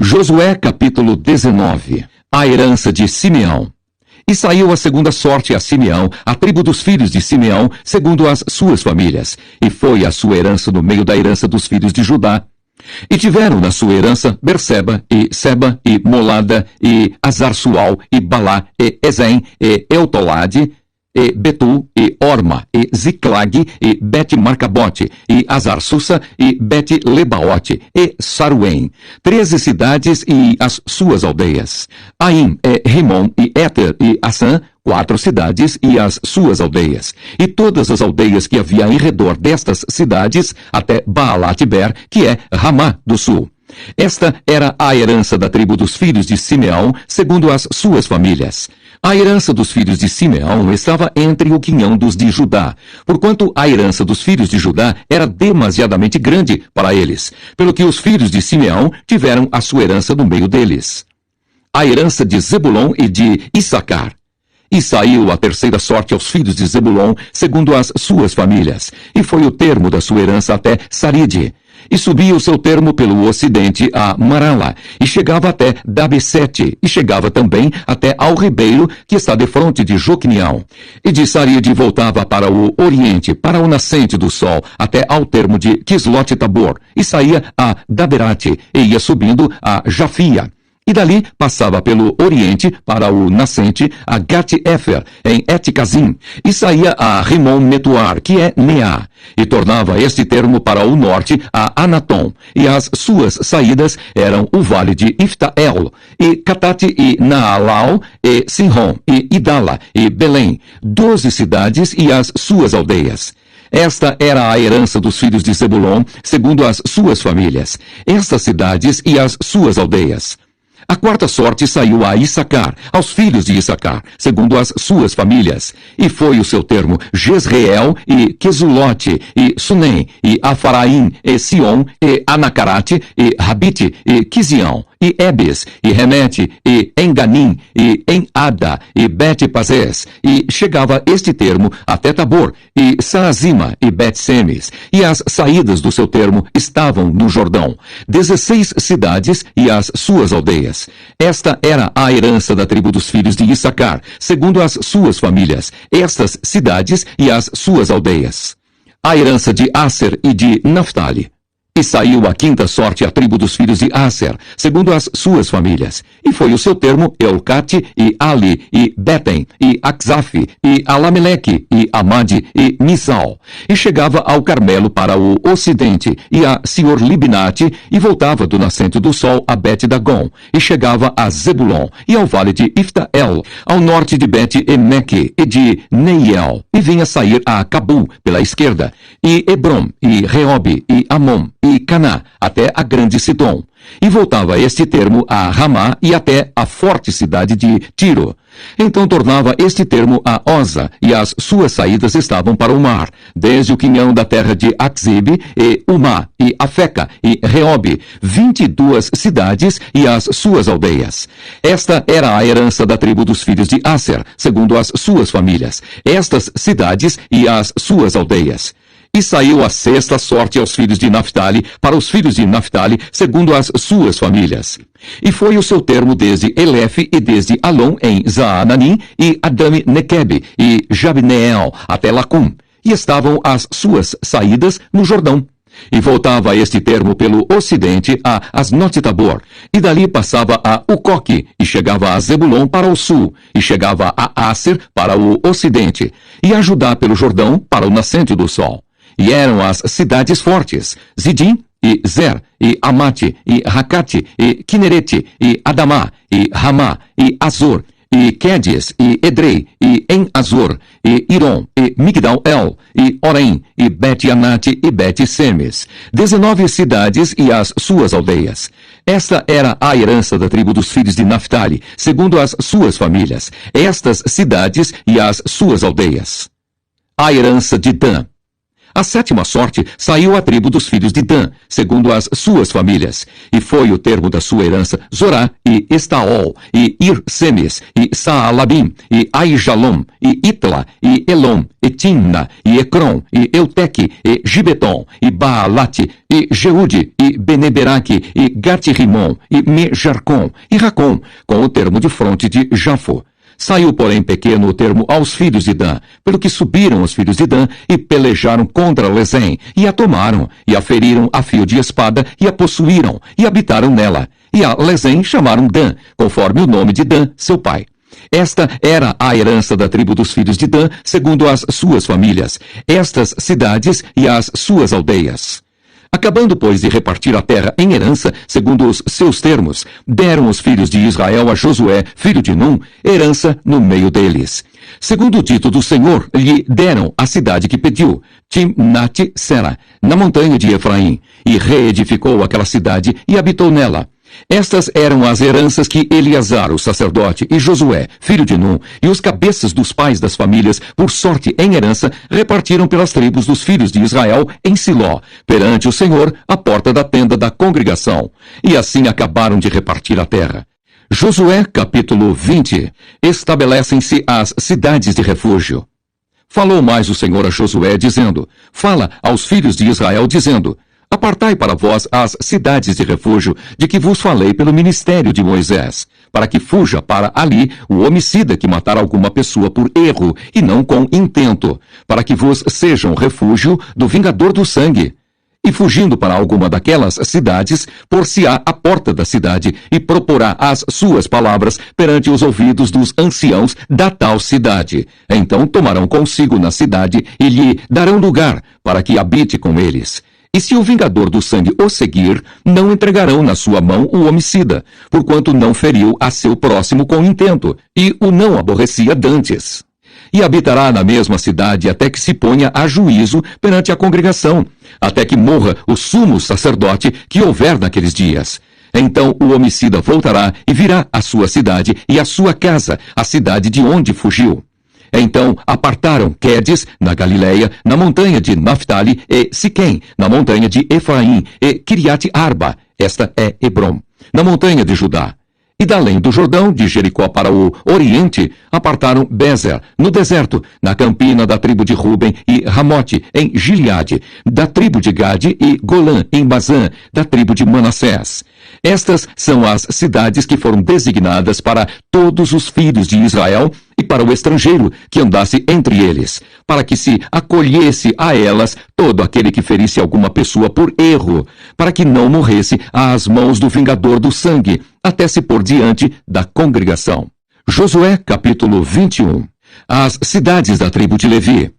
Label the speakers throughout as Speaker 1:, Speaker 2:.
Speaker 1: Josué capítulo 19. A herança de Simeão. E saiu a segunda sorte a Simeão, a tribo dos filhos de Simeão, segundo as suas famílias. E foi a sua herança no meio da herança dos filhos de Judá. E tiveram na sua herança Berseba, e Seba, e Molada, e Azar-Sual, e Balá, e Ezem, e Eutolade, e Betul, e Orma, e Ziclag, e Bet-Marcabote, e Azar-Susa, e Bet-Lebaote, e Saruém, 13 cidades e as suas aldeias. Aim, e Rimon, e Éter, e Assã, 4 cidades e as suas aldeias. E todas as aldeias que havia em redor destas cidades, até Baalat-Ber, que é Ramá do sul. Esta era a herança da tribo dos filhos de Simeão, segundo as suas famílias. A herança dos filhos de Simeão estava entre o quinhão dos de Judá, porquanto a herança dos filhos de Judá era demasiadamente grande para eles, pelo que os filhos de Simeão tiveram a sua herança no meio deles. A herança de Zebulon e de Issacar. E saiu a terceira sorte aos filhos de Zebulon, segundo as suas famílias, e foi o termo da sua herança até Saride. E subia o seu termo pelo ocidente a Marala, e chegava até Dabesete, e chegava também até ao ribeiro que está defronte de Joquinião. E de Saride voltava para o oriente, para o nascente do sol, até ao termo de Quislote-Tabor, e saía a Daberate, e ia subindo a Jafia. E dali passava pelo oriente para o nascente a Gat-Efer, em Eticazim, e saía a Rimon-Metuar, que é Neá, e tornava este termo para o norte a Anatom, e as suas saídas eram o vale de Iftael, e Catate e Naalau, e Sinron, e Idala, e Belém, 12 cidades e as suas aldeias. Esta era a herança dos filhos de Zebulon, segundo as suas famílias, estas cidades e as suas aldeias. A quarta sorte saiu a Issacar, aos filhos de Issacar, segundo as suas famílias. E foi o seu termo Jezreel, e Quesulote, e Sunem, e Afaraim, e Sion, e Anacarate, e Rabite, e Quizião, e Ebes, e Remete, e Enganim, e Enada, e Bet-Pazés, e chegava este termo até Tabor, e Saazima, e Bet-Semes, e as saídas do seu termo estavam no Jordão, 16 cidades e as suas aldeias. Esta era a herança da tribo dos filhos de Issacar, segundo as suas famílias, estas cidades e as suas aldeias. A herança de Aser e de Naphtali. E saiu a quinta sorte à tribo dos filhos de Aser, segundo as suas famílias. E foi o seu termo Elcate, e Ali, e Betem, e Axaf, e Alameleque, e Amade, e Misal. E chegava ao Carmelo para o ocidente, e a Sior-Libnate, e voltava do nascente do sol a Bet-Dagon, e chegava a Zebulon, e ao vale de Iftael, ao norte de Bet-Emeque, e de Neiel, e vinha sair a Cabul, pela esquerda, e Hebrom, e Reobe, e Amon, e Caná, até a grande Sidom. E voltava este termo a Ramá e até a forte cidade de Tiro. Então tornava este termo a Oza, e as suas saídas estavam para o mar, desde o quinhão da terra de Axib, e Umá, e Afeca, e Reobe, 22 cidades e as suas aldeias. Esta era a herança da tribo dos filhos de Aser, segundo as suas famílias, estas cidades e as suas aldeias. E saiu a sexta sorte aos filhos de Naphtali, para os filhos de Naphtali, segundo as suas famílias. E foi o seu termo desde Elefe e desde Alon em Zaananim, e Adami-Nequebe, e Jabneel, até Lacum. E estavam as suas saídas no Jordão. E voltava este termo pelo ocidente a Asnote-Tabor, e dali passava a Ucoque, e chegava a Zebulon para o sul, e chegava a Aser para o ocidente, e a Judá pelo Jordão para o nascente do sol. E eram as cidades fortes, Zidim, e Zer, e Amate, e Racate, e Quinerete, e Adamá, e Ramá, e Azor, e Quedes, e Edrei, e En-Azor, e Irom, e Migdal-El, e Orém, e Bet-Anate, e Bet-Semes, 19 cidades e as suas aldeias. Esta era a herança da tribo dos filhos de Naphtali, segundo as suas famílias, estas cidades e as suas aldeias. A herança de Dan. A 7ª sorte saiu à tribo dos filhos de Dan, segundo as suas famílias. E foi o termo da sua herança Zorá, e Estaol, e Ir-Semes, e Saalabim, e Aijalom, e Itla, e Elom, e Timna, e Ecrom, e Euteque, e Gibeton, e Baalate, e Jeude, e Beneberaque, e Gati-Rimon, e Me-Jarcom, e Racom, com o termo de fronte de Jafo. Saiu, porém, pequeno o termo aos filhos de Dan, pelo que subiram os filhos de Dan e pelejaram contra Lesem, e a tomaram, e a feriram a fio de espada, e a possuíram, e habitaram nela. E a Lesem chamaram Dan, conforme o nome de Dan, seu pai. Esta era a herança da tribo dos filhos de Dan, segundo as suas famílias, estas cidades e as suas aldeias. Acabando, pois, de repartir a terra em herança, segundo os seus termos, deram os filhos de Israel a Josué, filho de Num, herança no meio deles. Segundo o dito do Senhor, lhe deram a cidade que pediu, Timnat-Sera, na montanha de Efraim, e reedificou aquela cidade e habitou nela. Estas eram as heranças que Eleazar, o sacerdote, e Josué, filho de Num, e os cabeças dos pais das famílias, por sorte em herança, repartiram pelas tribos dos filhos de Israel em Siló, perante o Senhor, à porta da tenda da congregação. E assim acabaram de repartir a terra. Josué, capítulo 20. Estabelecem-se as cidades de refúgio. Falou mais o Senhor a Josué, dizendo: Fala aos filhos de Israel, dizendo: Apartai para vós as cidades de refúgio de que vos falei pelo ministério de Moisés, para que fuja para ali o homicida que matar alguma pessoa por erro e não com intento, para que vos sejam refúgio do vingador do sangue. E fugindo para alguma daquelas cidades, por-se-á à porta da cidade e proporá as suas palavras perante os ouvidos dos anciãos da tal cidade. Então tomarão consigo na cidade e lhe darão lugar para que habite com eles. E se o vingador do sangue o seguir, não entregarão na sua mão o homicida, porquanto não feriu a seu próximo com intento, e o não aborrecia dantes. E habitará na mesma cidade até que se ponha a juízo perante a congregação, até que morra o sumo sacerdote que houver naqueles dias. Então o homicida voltará e virá à sua cidade e à sua casa, a cidade de onde fugiu. Então apartaram Quedes, na Galileia, na montanha de Naphtali, e Siquém, na montanha de Efraim, e Kiriat-Arba, esta é Hebrom, na montanha de Judá. E da além do Jordão, de Jericó para o oriente, apartaram Bezer, no deserto, na campina da tribo de Ruben, e Ramote, em Gileade, da tribo de Gade, e Golã, em Bazã, da tribo de Manassés. Estas são as cidades que foram designadas para todos os filhos de Israel e para o estrangeiro que andasse entre eles, para que se acolhesse a elas todo aquele que ferisse alguma pessoa por erro, para que não morresse às mãos do vingador do sangue, até se pôr diante da congregação. Josué, capítulo 21. As cidades da tribo de Levi.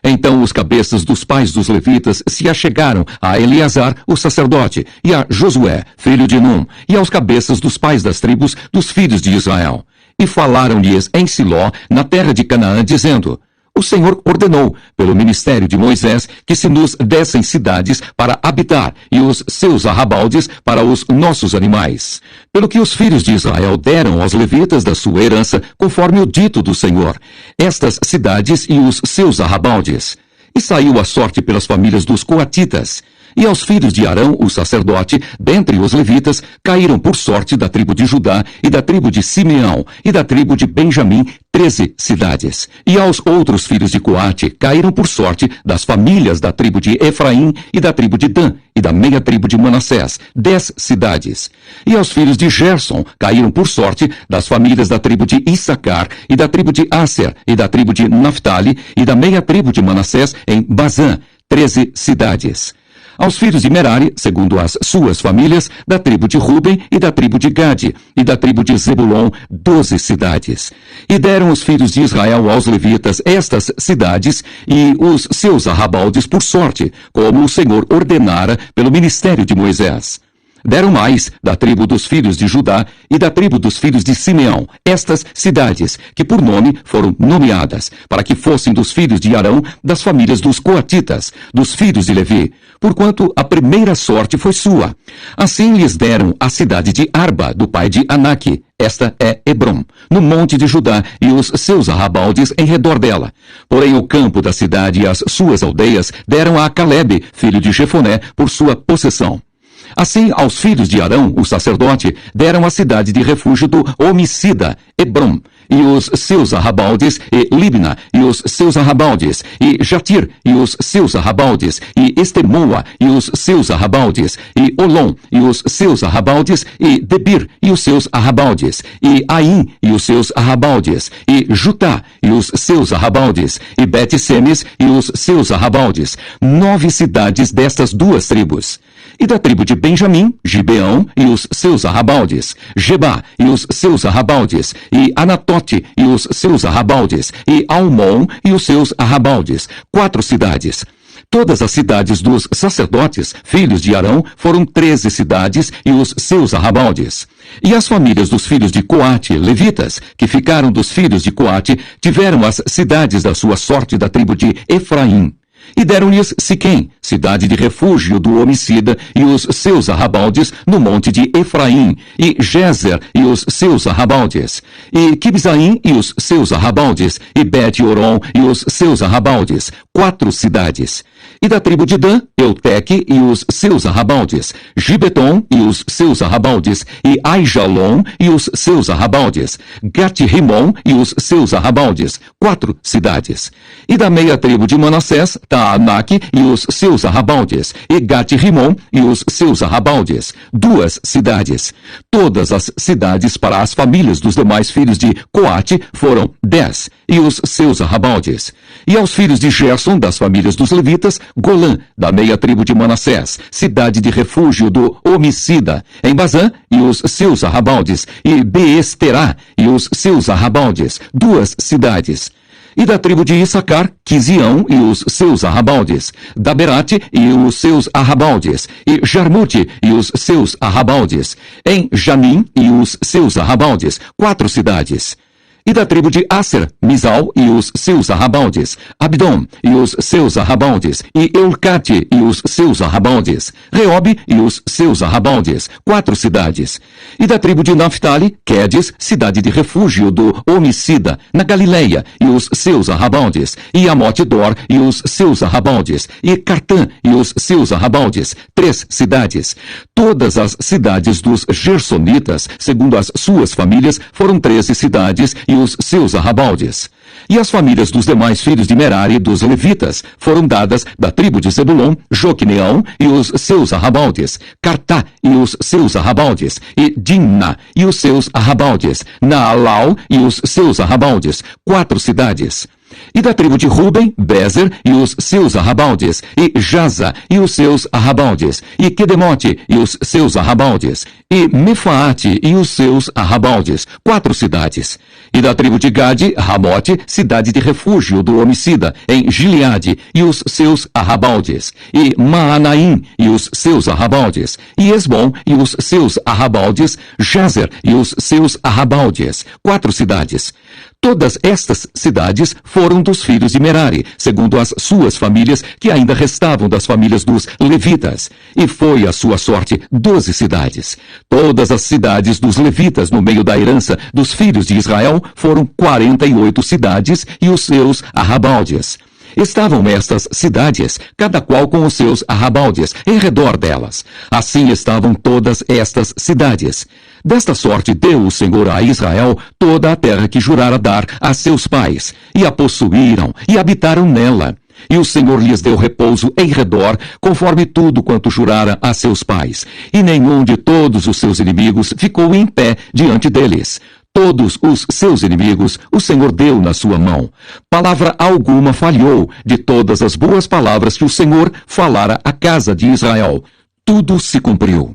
Speaker 1: Então os cabeças dos pais dos levitas se achegaram a Eleazar, o sacerdote, e a Josué, filho de Num, e aos cabeças dos pais das tribos dos filhos de Israel. E falaram-lhes em Siló, na terra de Canaã, dizendo: O Senhor ordenou, pelo ministério de Moisés, que se nos dessem cidades para habitar, e os seus arrabaldes para os nossos animais. Pelo que os filhos de Israel deram aos levitas da sua herança, conforme o dito do Senhor, estas cidades e os seus arrabaldes. E saiu a sorte pelas famílias dos coatitas. E aos filhos de Arão, o sacerdote, dentre os levitas, caíram por sorte da tribo de Judá e da tribo de Simeão e da tribo de Benjamim 13 cidades. E aos outros filhos de Coate caíram por sorte das famílias da tribo de Efraim e da tribo de Dan e da meia tribo de Manassés 10 cidades. E aos filhos de Gerson caíram por sorte das famílias da tribo de Issacar e da tribo de Aser e da tribo de Naphtali e da meia tribo de Manassés em Bazã 13 cidades. Aos filhos de Merari, segundo as suas famílias, da tribo de Ruben e da tribo de Gade, e da tribo de Zebulon, 12 cidades. E deram os filhos de Israel aos levitas estas cidades e os seus arrabaldes por sorte, como o Senhor ordenara pelo ministério de Moisés. Deram mais da tribo dos filhos de Judá e da tribo dos filhos de Simeão, estas cidades, que por nome foram nomeadas, para que fossem dos filhos de Arão, das famílias dos coatitas, dos filhos de Levi, porquanto a primeira sorte foi sua. Assim lhes deram a cidade de Arba, do pai de Anaque, esta é Hebrom, no monte de Judá, e os seus arrabaldes em redor dela. Porém o campo da cidade e as suas aldeias deram a Calebe, filho de Jefoné, por sua possessão. Assim, aos filhos de Arão, o sacerdote, deram a cidade de refúgio do homicida, Hebrom, e os seus arrabaldes, e Libna, e os seus arrabaldes, e Jatir, e os seus arrabaldes, e Estemoa, e os seus arrabaldes, e Olom, e os seus arrabaldes, e Debir, e os seus arrabaldes, e Aim, e os seus arrabaldes, e Jutá, e os seus arrabaldes, e Bet-Semes, e os seus arrabaldes, 9 cidades destas duas tribos. E da tribo de Benjamim, Gibeão e os seus arrabaldes, Gebá e os seus arrabaldes, e Anatote e os seus arrabaldes, e Almon e os seus arrabaldes, 4 cidades. Todas as cidades dos sacerdotes, filhos de Arão, foram 13 cidades e os seus arrabaldes. E as famílias dos filhos de Coate, levitas, que ficaram dos filhos de Coate, tiveram as cidades da sua sorte da tribo de Efraim. E deram-lhes Siquém, cidade de refúgio do homicida, e os seus arrabaldes no monte de Efraim, e Gézer e os seus arrabaldes, e Quibzaim e os seus arrabaldes, e Bet-Oron e os seus arrabaldes, 4 cidades. E da tribo de Dan, Euteque e os seus arrabaldes, Gibeton e os seus arrabaldes, e Aijalon e os seus arrabaldes, Gat-Rimon e os seus arrabaldes, 4 cidades. E da meia tribo de Manassés, Taanaque e os seus arrabaldes, e Gat-Rimon e os seus arrabaldes, 2 cidades. Todas as cidades para as famílias dos demais filhos de Coate foram 10, e os seus arrabaldes. E aos filhos de Gerson, das famílias dos levitas, Golã, da meia tribo de Manassés, cidade de refúgio do homicida, em Bazã, e os seus arrabaldes, e Beesterá, e os seus arrabaldes, 2 cidades. E da tribo de Issacar, Quizião e os seus arrabaldes, Daberate e os seus arrabaldes, e Jarmute e os seus arrabaldes, em Janim e os seus arrabaldes, 4 cidades. E da tribo de Aser, Misal e os seus arrabaldes, Abdom e os seus arrabaldes, e Eucate e os seus arrabaldes, Reobe e os seus arrabaldes, 4 cidades. E da tribo de Naphtali, Quedes, cidade de refúgio do homicida, na Galileia, e os seus arrabaldes, e Amote-Dor e os seus arrabaldes, e Cartã e os seus arrabaldes, 3 cidades. Todas as cidades dos Gersonitas, segundo as suas famílias, foram 13 cidades, e os seus arrabaldes. E as famílias dos demais filhos de Merari, dos levitas, foram dadas da tribo de Zebulon, Joqueneão e os seus arrabaldes, Cartá e os seus arrabaldes, e Dimna e os seus arrabaldes, Naalau e os seus arrabaldes, 4 cidades. E da tribo de Ruben, Bezer e os seus arrabaldes, e Jaza e os seus arrabaldes, e Quedemote e os seus arrabaldes, e Mefaate e os seus arrabaldes, 4 cidades. E da tribo de Gade, Ramote, cidade de refúgio do homicida, em Gileade, e os seus arrabaldes, e Maanaim e os seus arrabaldes, e Esbom e os seus arrabaldes, Jazer e os seus arrabaldes, 4 cidades. Todas estas cidades foram dos filhos de Merari, segundo as suas famílias, que ainda restavam das famílias dos levitas. E foi a sua sorte 12 cidades. Todas as cidades dos levitas no meio da herança dos filhos de Israel foram 48 cidades e os seus arrabaldes. Estavam estas cidades, cada qual com os seus arrabaldes, em redor delas. Assim estavam todas estas cidades. Desta sorte deu o Senhor a Israel toda a terra que jurara dar a seus pais, e a possuíram, e habitaram nela. E o Senhor lhes deu repouso em redor, conforme tudo quanto jurara a seus pais. E nenhum de todos os seus inimigos ficou em pé diante deles. Todos os seus inimigos o Senhor deu na sua mão. Palavra alguma falhou de todas as boas palavras que o Senhor falara à casa de Israel. Tudo se cumpriu.